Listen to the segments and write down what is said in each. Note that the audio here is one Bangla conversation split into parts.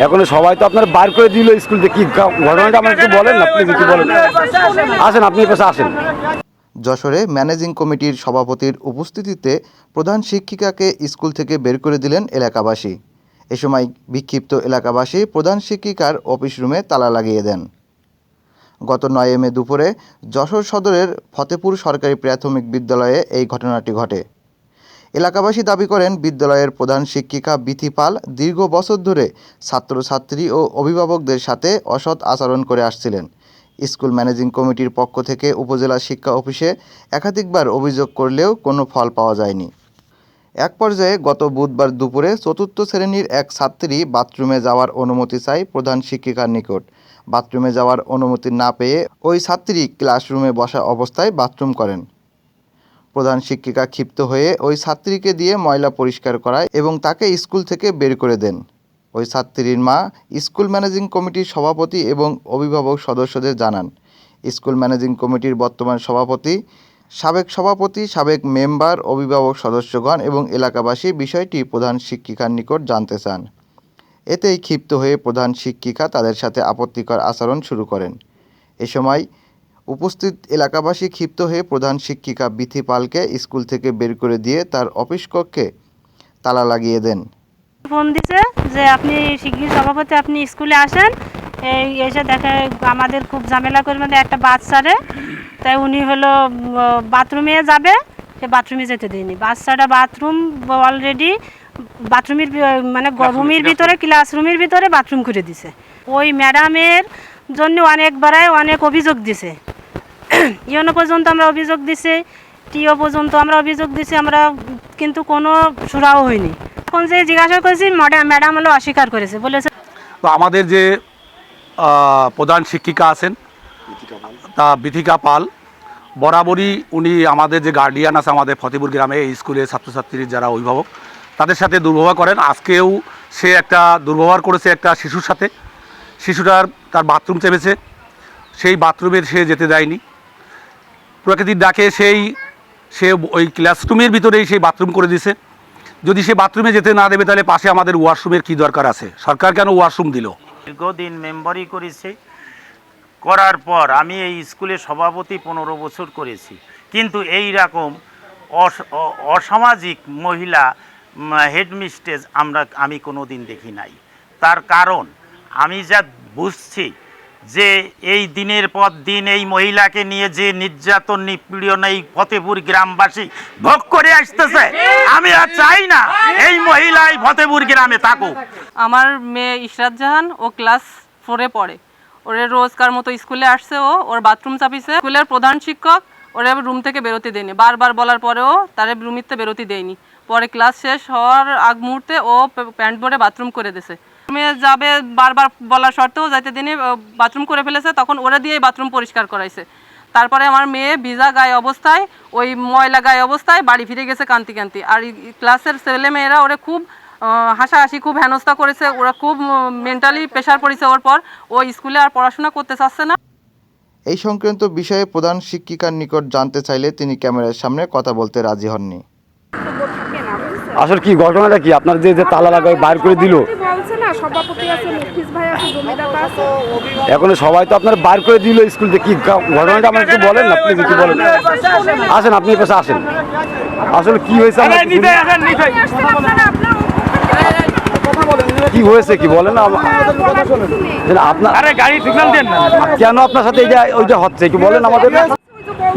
এখন সবাই তো আপনার বার করে দিল স্কুল থেকে, কি ঘটনাটা আমার একটু বলেন না প্লিজ, একটু বলেন। আসেন, আপনি পাশে আসেন। যশোরে ম্যানেজিং কমিটির সভাপতির উপস্থিতিতে প্রধান শিক্ষিকাকে স্কুল থেকে বের করে দিলেন এলাকাবাসী। এ সময় বিক্ষিপ্ত এলাকাবাসী প্রধান শিক্ষিকার অফিস রুমে তালা লাগিয়ে দেন। গত 9 মে দুপুরে যশোর সদরের ফতেপুর সরকারি প্রাথমিক বিদ্যালয়ে এই ঘটনাটি ঘটে। এলাকাবাসী দাবি করেন, বিদ্যালয়ের প্রধান শিক্ষিকা বিথি পাল দীর্ঘ বছর ধরে ছাত্রছাত্রী ও অভিভাবকদের সাথে অসৎ আচরণ করে আসছিলেন। স্কুল ম্যানেজিং কমিটির পক্ষ থেকে উপজেলা শিক্ষা অফিসে একাধিকবার অভিযোগ করলেও কোনো ফল পাওয়া যায়নি। এক পর্যায়ে গত বুধবার দুপুরে 4র্থ শ্রেণীর এক ছাত্রী বাথরুমে যাওয়ার অনুমতি চায় প্রধান শিক্ষিকার নিকট। বাথরুমে যাওয়ার অনুমতি না পেয়ে ওই ছাত্রী ক্লাসরুমে বসা অবস্থায় বাথরুম করেন। প্রধান শিক্ষিকা ক্ষিপ্ত হয়ে ওই ছাত্রীকে দিয়ে ময়লা পরিষ্কার করায় এবং তাকে স্কুল থেকে বের করে দেন। ওই ছাত্রীর মা স্কুল ম্যানেজিং কমিটির সভাপতি এবং অভিভাবক সদস্যদের জানান। স্কুল ম্যানেজিং কমিটির বর্তমান সভাপতি, সাবেক মেম্বার, অভিভাবক সদস্যগণ এবং এলাকাবাসী বিষয়টি প্রধান শিক্ষিকার নিকট জানতে চান। এতেই ক্ষিপ্ত হয়ে প্রধান শিক্ষিকা তাদের সাথে আপত্তিকর আচরণ শুরু করেন। এ সময় উপস্থিত এলাকাবাসী ক্ষিপ্ত হয়ে প্রধান শিক্ষিকা বিথি পালকে স্কুল থেকে বের করে দিয়ে তার অফিস কক্ষে তালা লাগিয়ে দেন। ফোন দিছে যে আপনি শিক্ষক সভাপতি, আপনি স্কুলে আসেন, এই এসে দেখে আমাদের খুব ঝামেলা করে, মানে একটা বাচ্চারে, তাই উনি হলো বাথরুমে যাবে, সে বাথরুমে যেতে দেয়নি। বাচ্চাটা বাথরুম অলরেডি বাথরুমের মানে রুমের ভিতরে, ক্লাসরুমের ভিতরে বাথরুম করে দিছে। ওই ম্যাডামের জন্য অনেক অভিযোগ দিছে। ইউনো পর্যন্ত আমরা অভিযোগ দিছি, টিও পর্যন্ত আমরা অভিযোগ দিছি, আমরা কিন্তু কোনো সুরাও হয়নি। এখন যে জিজ্ঞাসা করেছি, ম্যাডাম হলো অস্বীকার করেছে, বলেছে। তো আমাদের যে প্রধান শিক্ষিকা আছেন তা বিথিকা পাল, বরাবরই উনি আমাদের যে গার্ডিয়ান আছে আমাদের ফতেপুর গ্রামে এই স্কুলের ছাত্রছাত্রীর যারা অভিভাবক, তাদের সাথে দুর্ব্যবহার করেন। আজকেও সে একটা দুর্ব্যবহার করেছে একটা শিশুর সাথে। শিশুটার তার বাথরুম চেপেছে, সেই বাথরুমে সে যেতে দেয়নি। প্রকৃতির ডাকে সে ওই ক্লাসরুমের ভিতরেই সেই বাথরুম করে দিছে। যদি সে বাথরুমে যেতে না দেবে তাহলে পাশে আমাদের ওয়াশরুমের কী দরকার আছে? সরকার কেন ওয়াশরুম দিল? দীর্ঘদিন মেম্বারই করেছে, করার পর আমি এই স্কুলের সভাপতি 15 বছর করেছি, কিন্তু এই রকম অসামাজিক মহিলা হেডমিস্ট্রেস আমি কোনো দিন দেখি নাই। তার কারণ আমি যা বুঝছি যে এই দিনের পর দিন এই মহিলাকে নিয়ে যে নির্যাতন নিপীড়ন এই ফতেপুর গ্রামবাসী ভোগ করে আসতেছে, আমি আর চাই না এই মহিলাই ফতেপুর গ্রামে থাকুক। আমার মেয়ে ইশরাত জাহান, ও ক্লাস 4-এ পড়ে। ওরে রোজকার মতো স্কুলে আসছে, ওর বাথরুম চাপিছে। স্কুলের প্রধান শিক্ষক ওরে রুম থেকে বেরোতে দেয়নি, বারবার বলার পরেও তারে রুমিতে বেরোতে দেয়নি। পরে ক্লাস শেষ হওয়ার আগ মুহূর্তে ও প্যান্ট পরে বাথরুম করে দিয়েছে। মেয়ে যাবে বারবার বলার সত্ত্বেও যাইতে দিনে বাথরুম করে ফেলেছে, তখন ওরা দিয়েই বাথরুম পরিষ্কার করাইছে। তারপরে আমার মেয়ে ভিজা গায়ে অবস্থায়, ওই ময়লা গায়ে অবস্থায় বাড়ি ফিরে গেছে কান্তি। আর ক্লাসের ছেলেমেয়েরা ওরা খুব হাসাহাসি, খুব হেনস্থা করেছে। ওরা খুব মেন্টালি প্রেশার পড়েছে ওর পর, ও স্কুলে আর পড়াশোনা করতে চাচ্ছে না। এই সংক্রান্ত বিষয়ে প্রধান শিক্ষিকার নিকট জানতে চাইলে তিনি ক্যামেরার সামনে কথা বলতে রাজি হননি। আসলে কি ঘটনাটা কি? আপনার যে তালা লাগায় বার করে দিল, এখন সবাই তো আপনার বার করে দিল স্কুল থেকে, কি ঘটনাটা আমার একটু বলেন না প্লিজ, একটু বলেন। আসেন, আপনি পাশে আসেন। আসলে কি হয়েছে, কি হয়েছে কি বলেন আপনার গাড়ি সিগন্যাল দেন না কেন? আপনার সাথে ওইটা হচ্ছে কি বলেন আমাদের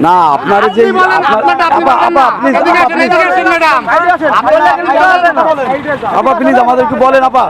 না? আপনার যে আপা প্লিজ আমাদের একটু বলেন আপা।